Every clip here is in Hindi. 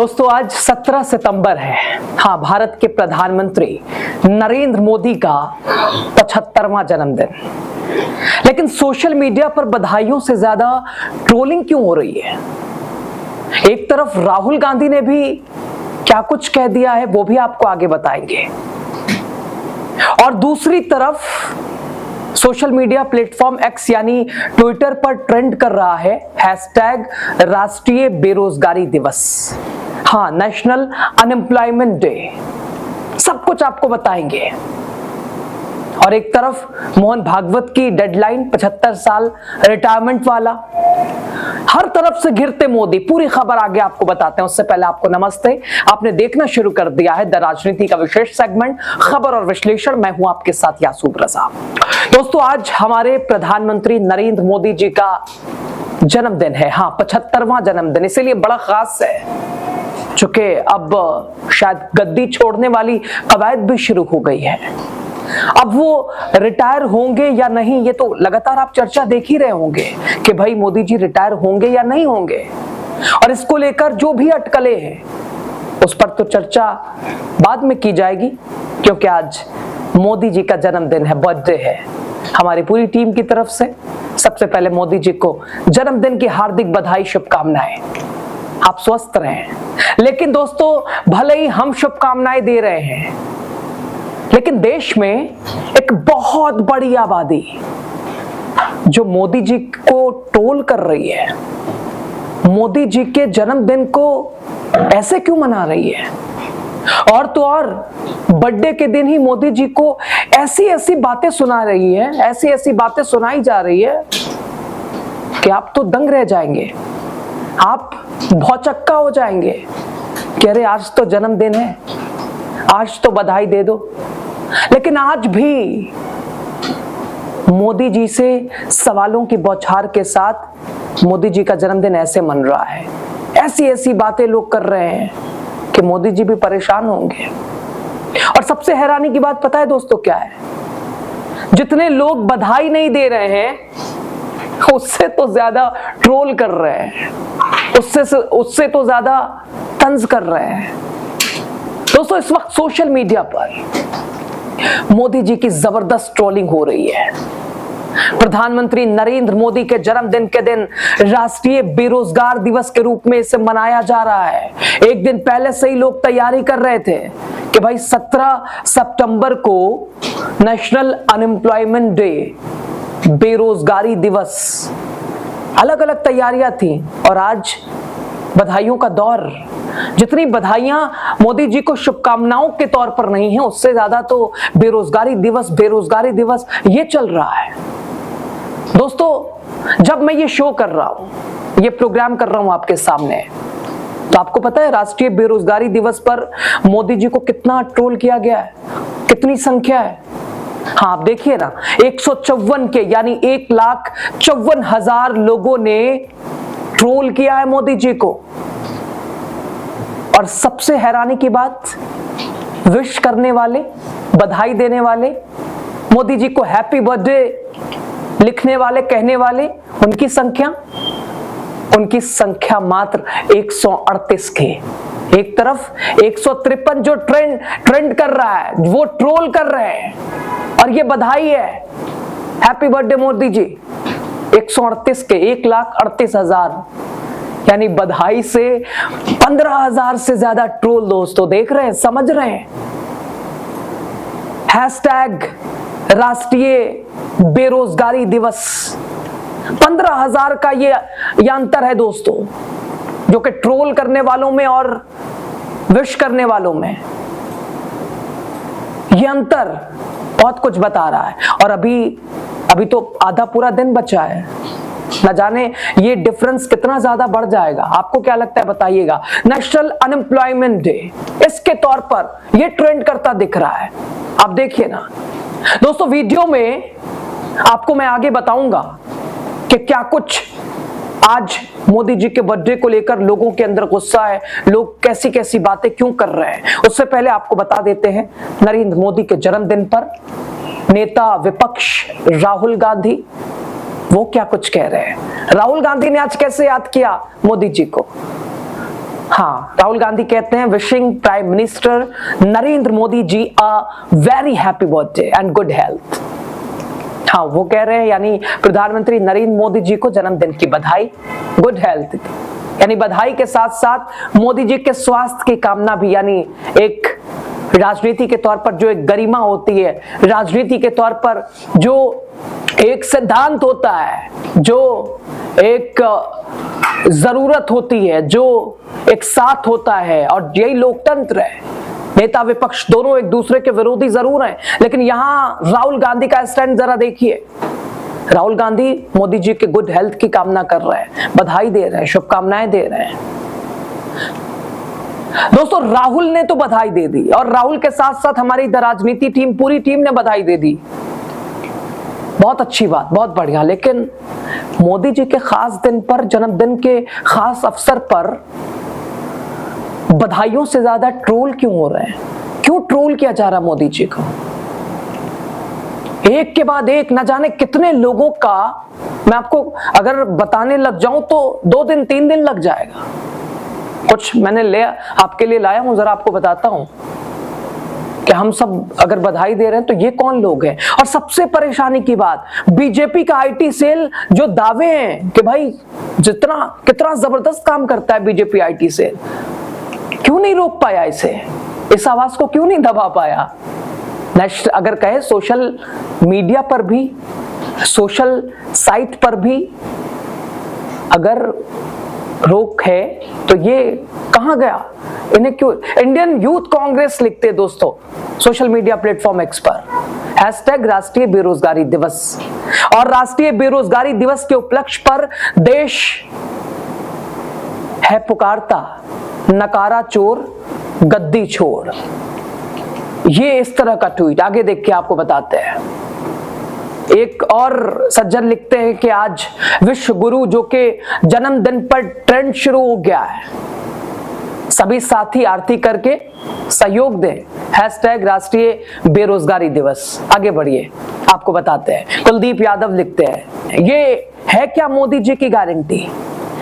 दोस्तों आज 17 सितंबर है। हाँ, भारत के प्रधानमंत्री नरेंद्र मोदी का 75वां जन्मदिन। लेकिन सोशल मीडिया पर बधाइयों से ज्यादा ट्रोलिंग क्यों हो रही है? एक तरफ राहुल गांधी ने भी क्या कुछ कह दिया है वो भी आपको आगे बताएंगे, और दूसरी तरफ सोशल मीडिया प्लेटफॉर्म एक्स यानी ट्विटर पर ट्रेंड कर रहा है हैशटैग राष्ट्रीय बेरोजगारी दिवस। हाँ, नेशनल अनएम्प्लॉयमेंट डे। सब कुछ आपको बताएंगे। और एक तरफ मोहन भागवत की डेडलाइन 75 साल रिटायरमेंट वाला। हर तरफ से घिरते मोदी। पूरी खबर आगे आपको बताते हैं। उससे पहले आपको नमस्ते। आपने देखना शुरू कर दिया है द राजनीति का विशेष सेगमेंट खबर और विश्लेषण। मैं हूं आपके साथ यासूब रजा। दोस्तों आज हमारे प्रधानमंत्री नरेंद्र मोदी जी का जन्मदिन है। हाँ, 75वां जन्मदिन, इसीलिए बड़ा खास है चूंकि अब शायद गद्दी छोड़ने वाली कवायद भी शुरू हो गई है। अब वो रिटायर होंगे या नहीं, ये तो लगातार आप चर्चा देख ही रहे होंगे कि भाई मोदी जी रिटायर होंगे या नहीं होंगे, और इसको लेकर जो भी अटकलें हैं उस पर तो चर्चा बाद में की जाएगी, क्योंकि आज मोदी जी का जन्मदिन है, बर्थडे है। हमारी पूरी टीम की तरफ से सबसे पहले मोदी जी को जन्मदिन की हार्दिक बधाई, शुभकामनाएं। आप स्वस्थ रहें। लेकिन दोस्तों भले ही हम शुभकामनाएं दे रहे हैं, लेकिन देश में एक बहुत बड़ी आबादी जो मोदी जी को ट्रोल कर रही है, मोदी जी के जन्मदिन को ऐसे क्यों मना रही है, और तो और बर्थडे के दिन ही मोदी जी को ऐसी ऐसी बातें सुना रही है, ऐसी ऐसी बातें सुनाई जा रही है कि आप तो दंग रह जाएंगे, आप भौचक्का हो जाएंगे कि अरे आज तो जन्मदिन है, आज तो बधाई दे दो। लेकिन आज भी मोदी जी से सवालों की बौछार के साथ मोदी जी का जन्मदिन ऐसे मन रहा है, ऐसी ऐसी बातें लोग कर रहे हैं कि मोदी जी भी परेशान होंगे। और सबसे हैरानी की बात पता है दोस्तों क्या है? जितने लोग बधाई नहीं दे रहे हैं उससे तो ज्यादा ट्रोल कर रहे हैं, उससे तो ज्यादा तंज कर रहे हैं। दोस्तों इस वक्त सोशल मीडिया पर मोदी जी की जबरदस्त ट्रोलिंग हो रही है। प्रधानमंत्री नरेंद्र मोदी के जन्मदिन के दिन राष्ट्रीय बेरोजगार दिवस के रूप में इसे मनाया जा रहा है। एक दिन पहले से ही लोग तैयारी कर रहे थे कि भाई 17 सितंबर को नेशनल अनएम्प्लॉयमेंट डे, बेरोजगारी दिवस। अलग अलग तैयारियां थी और आज बधाइयों का दौर। जितनी बधाइयां मोदी जी को शुभकामनाओं के तौर पर नहीं है, उससे ज्यादा तो बेरोजगारी दिवस ये चल रहा है। दोस्तों जब मैं ये शो कर रहा हूं, ये प्रोग्राम कर रहा हूं आपके सामने, तो आपको पता है राष्ट्रीय बेरोजगारी दिवस पर मोदी जी को कितना ट्रोल किया गया है, कितनी संख्या है। हाँ आप देखिए ना, 154 के यानी 1,54,000 लोगों ने ट्रोल किया है मोदी जी को। और सबसे हैरानी की बात, विश करने वाले, बधाई देने वाले, मोदी जी को हैप्पी बर्थडे लिखने वाले, कहने वाले, उनकी संख्या मात्र 138 के। एक तरफ 153 जो ट्रेंड कर रहा है, वो ट्रोल कर रहे हैं, और ये बधाई है, हैप्पी बर्थडे मोदी जी। 138 के 1,38,000 यानी बधाई से 15,000 से ज्यादा ट्रोल। दोस्तों देख रहे हैं, समझ रहे हैं? हैशटैग राष्ट्रीय बेरोजगारी दिवस, 15,000 का ये अंतर है दोस्तों, जो कि ट्रोल करने वालों में और विश करने वालों में। ये अंतर बहुत कुछ बता रहा है। और अभी तो आधा पूरा दिन बचा है, न जाने ये डिफरेंस कितना ज्यादा बढ़ जाएगा। आपको क्या लगता है बताइएगा? नेशनल अनएम्प्लॉयमेंट डे, इसके तौर पर ये ट्रेंड करता दिख रहा है। आप देखिए ना दोस्तों, वीडियो में आपको मैं आगे बताऊंगा कि क्या कुछ आज मोदी जी के बर्थडे को लेकर लोगों के अंदर गुस्सा है, लोग कैसी कैसी बातें क्यों कर रहे हैं। उससे पहले आपको बता देते हैं, नरेंद्र मोदी के जन्मदिन पर नेता विपक्ष राहुल गांधी वो क्या कुछ कह रहे हैं। राहुल गांधी ने आज कैसे याद किया मोदी जी को? हाँ, राहुल गांधी कहते हैं wishing prime minister Narendra Modi ji a very happy birthday and good health. हाँ, वो कह रहे हैं यानी प्रधानमंत्री नरेंद्र मोदी जी को जन्मदिन की बधाई, गुड हेल्थ, यानी बधाई के साथ साथ मोदी जी के स्वास्थ्य की कामना भी, यानी एक राजनीति के तौर पर जो एक गरिमा होती है, राजनीति के तौर पर जो एक सिद्धांत होता है, जो एक जरूरत होती है, जो एक साथ होता है, और यही लोकतंत्र है। नेता विपक्ष दोनों एक दूसरे के विरोधी जरूर हैं, लेकिन यहां राहुल गांधी का स्टैंड जरा देखिए। राहुल गांधी मोदी जी के गुड हेल्थ की कामना कर रहे हैं, बधाई दे रहे हैं, शुभकामनाएं दे रहे हैं। दोस्तों, राहुल ने तो बधाई दे दी और राहुल के साथ साथ हमारी राजनीति टीम, पूरी टीम ने बधाई दे दी, बहुत अच्छी बात, बहुत बढ़िया। लेकिन मोदी जी के खास दिन पर, जन्मदिन के खास अवसर पर बधाइयों से ज्यादा ट्रोल क्यों हो रहे हैं? क्यों ट्रोल किया जा रहा मोदी जी को? एक के बाद एक न जाने कितने लोगों का, मैं आपको अगर बताने लग जाऊं तो 2 दिन 3 दिन लग जाएगा। कुछ मैंने आपके लिए लाया हूं, जरा आपको बताता हूं कि हम सब अगर बधाई दे रहे हैं तो ये कौन लोग हैं। और सबसे परेशानी की बात, बीजेपी का आईटी सेल जो दावे हैं कि भाई कितना जबरदस्त काम करता है बीजेपी आईटी सेल, क्यों नहीं रोक पाया इसे, इस आवाज को क्यों नहीं दबा पाया? नेक्स्ट अगर कहे सोशल मीडिया पर भी, सोशल साइट पर भी अगर रोक है तो ये कहां गया? इन्हें क्यों? इंडियन यूथ कांग्रेस लिखते हैं दोस्तों सोशल मीडिया प्लेटफॉर्म एक्स पर, हैशटैग राष्ट्रीय बेरोजगारी दिवस, और राष्ट्रीय बेरोजगारी दिवस के उपलक्ष्य पर देश है पुकारता, नकारा चोर गद्दी छोड़। ये इस तरह का ट्वीट, आगे देख के आपको बताते हैं। एक और सज्जन लिखते हैं कि आज विश्व गुरु जो के जन्मदिन पर ट्रेंड शुरू हो गया है, सभी साथी आरती करके सहयोग दें, हैशटैग राष्ट्रीय बेरोजगारी दिवस। आगे बढ़िए, आपको बताते हैं। कुलदीप यादव लिखते हैं ये है क्या मोदी जी की गारंटी,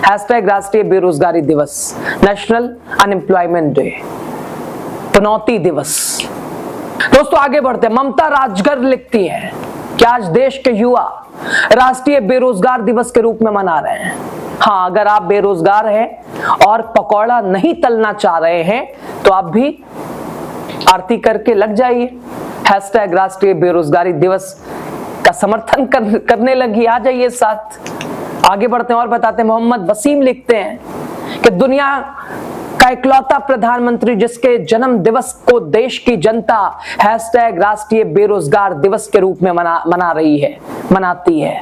हैशटैग राष्ट्रीय बेरोजगारी दिवस, नेशनल अनएम्प्लॉयमेंट डे, चुनौती दिवस। दोस्तों आगे बढ़ते हैं। ममता राजगर लिखती हैं कि आज देश के युवा राष्ट्रीय बेरोजगार दिवस के रूप में मना रहे हैं। हाँ, अगर आप बेरोजगार हैं और पकौड़ा नहीं तलना चाह रहे हैं तो आप भी आरती करके लग जाइए, हैशटैग राष्ट्रीय बेरोजगारी दिवस का समर्थन करने लगी, आ जाइए साथ। आगे बढ़ते हैं और बताते हैं। मोहम्मद वसीम लिखते हैं कि दुनिया का इकलौता प्रधानमंत्री जिसके जन्म दिवस को देश की जनता हैशटैग राष्ट्रीय बेरोजगार दिवस के रूप में मनाती है।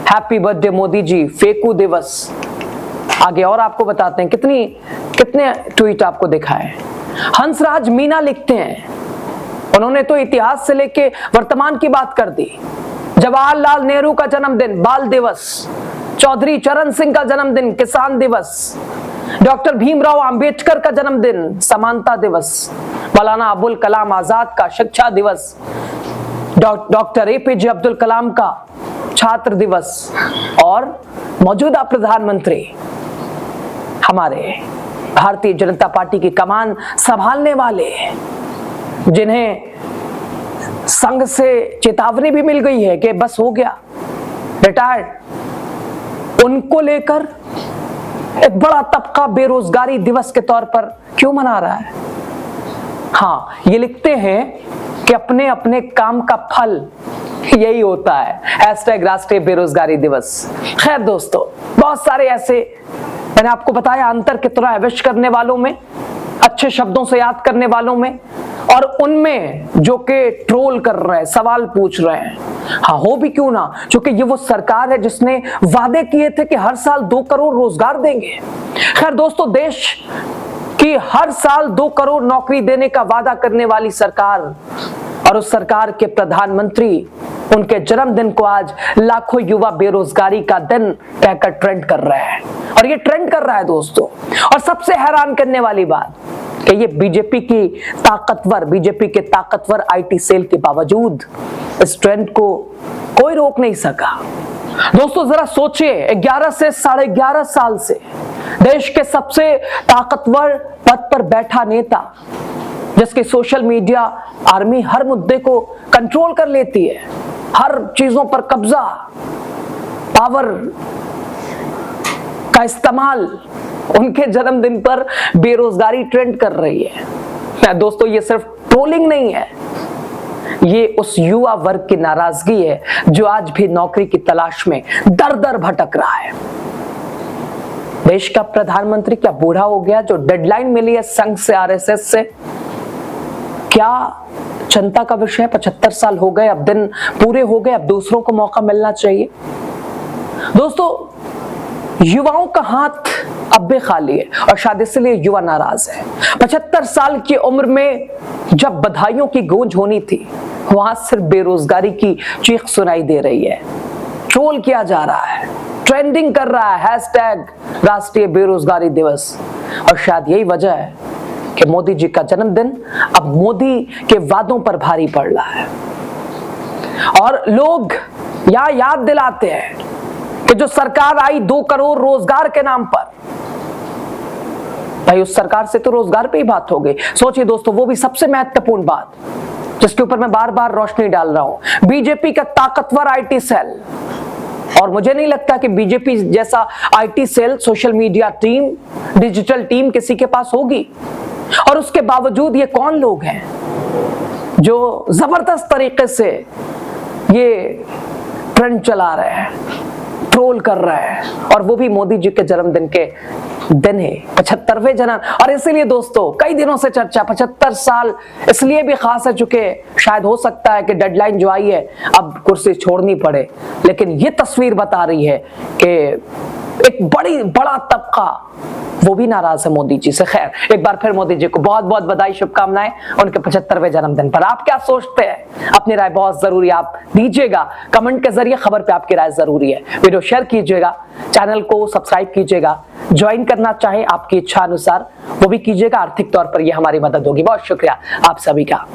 हैप्पी बर्थडे मोदी जी, फेकू दिवस। आगे और आपको बताते हैं कितने ट्वीट आपको दिखाए। हंसराज मीना लिखते हैं, उन्होंने तो इतिहास से लेके वर्तमान की बात कर दी। जवाहरलाल नेहरू का जन्मदिन बाल दिवस, चौधरी चरण सिंह का जन्मदिन किसान दिवस, डॉक्टर भीमराव अंबेडकर का जन्मदिन समानता दिवस, मौलाना अबुल कलाम आजाद का शिक्षा दिवस, डॉक्टर एपीजे अब्दुल कलाम का छात्र दिवस, और मौजूदा प्रधानमंत्री हमारे भारतीय जनता पार्टी की कमान संभालने वाले, जिन्हें संघ से चेतावनी भी मिल गई है कि बस हो गया, रिटायर्ड, उनको लेकर एक बड़ा तबका बेरोजगारी दिवस के तौर पर क्यों मना रहा है? हाँ, ये लिखते हैं कि अपने अपने काम का फल यही होता है, हैशटैग राष्ट्रीय बेरोजगारी दिवस। खैर दोस्तों, बहुत सारे ऐसे मैंने आपको बताया अंतर कितना है विश करने वालों में, अच्छे शब्दों से याद करने वालों में, और उनमें जो कि ट्रोल कर रहे हैं, सवाल पूछ रहे हैं। हाँ, हो भी क्यों ना, क्योंकि ये वो सरकार है जिसने वादे किए थे कि हर साल 2 करोड़ रोजगार देंगे। खैर दोस्तों, देश की हर साल 2 करोड़ नौकरी देने का वादा करने वाली सरकार, और उस सरकार के प्रधानमंत्री, उनके जन्मदिन को आज लाखों युवा बेरोजगारी का दिन कहकर ट्रेंड कर रहे हैं, और ये ट्रेंड कर रहा है दोस्तों। और सबसे हैरान करने वाली बात कि ये बीजेपी के ताकतवर आईटी सेल के बावजूद इस ट्रेंड को कोई रोक नहीं सका। दोस्तों जरा सोचिए, 11 से 11.5 साल से देश के सबसे ताकतवर पद पर बैठा नेता, जिसकी सोशल मीडिया आर्मी हर मुद्दे को कंट्रोल कर लेती है, हर चीजों पर कब्जा, पावर का इस्तेमाल, उनके जन्मदिन पर बेरोजगारी ट्रेंड कर रही है। दोस्तों, ये सिर्फ ट्रोलिंग नहीं है, ये उस युवा वर्ग की नाराजगी है जो आज भी नौकरी की तलाश में दर दर भटक रहा है। देश का प्रधानमंत्री क्या बूढ़ा हो गया जो डेडलाइन मिली है संघ से, आरएसएस से? क्या चिंता का विषय? 75 साल हो गए, अब दिन पूरे हो गए, अब दूसरों को मौका मिलना चाहिए। दोस्तों, युवाओं का हाथ अब भी खाली है और शायद इसलिए युवा नाराज है। 75 साल की उम्र में जब बधाइयों की गूंज होनी थी, वहां सिर्फ बेरोजगारी की चीख सुनाई दे रही है। ट्रोल किया जा रहा है, ट्रेंडिंग कर रहा है हैशटैग राष्ट्रीय बेरोजगारी दिवस। और शायद यही वजह है कि मोदी जी का जन्मदिन अब मोदी के वादों पर भारी पड़ रहा है। और लोग यहां याद दिलाते हैं कि जो सरकार आई 2 करोड़ रोजगार के नाम पर, भाई उस सरकार से तो रोजगार पे ही बात हो गई। सोचिए दोस्तों, वो भी सबसे महत्वपूर्ण बात जिसके ऊपर मैं बार बार रोशनी डाल रहा हूं, बीजेपी का ताकतवर आईटी सेल। और मुझे नहीं लगता कि बीजेपी जैसा IT cell, social media team, digital team किसी के पास होगी। और उसके बावजूद ये कौन लोग हैं जो जबरदस्त तरीके से ये ट्रेंड चला रहे हैं, ट्रोल कर रहे हैं, और वो भी मोदी जी के जन्मदिन के दिन है, 75वें जन्म। और इसीलिए दोस्तों, कई दिनों से चर्चा 75 साल इसलिए भी खास है चुके शायद हो सकता है कि डेडलाइन जो आई है अब कुर्सी छोड़नी पड़े, लेकिन ये तस्वीर बता रही है कि एक बड़ा तबका वो भी नाराज है मोदी जी से। खैर, एक बार फिर मोदी जी को बहुत बहुत बधाई, शुभकामनाएं उनके 75वें जन्मदिन पर। आप क्या सोचते हैं? अपनी राय बहुत जरूरी आप दीजिएगा कमेंट के जरिए। खबर पे आपकी राय जरूरी है। वीडियो शेयर कीजिएगा, चैनल को सब्सक्राइब कीजिएगा, ज्वाइन करना चाहे आपकी इच्छा अनुसार वो भी कीजिएगा। आर्थिक तौर पर ये हमारी मदद होगी। बहुत शुक्रिया आप सभी का।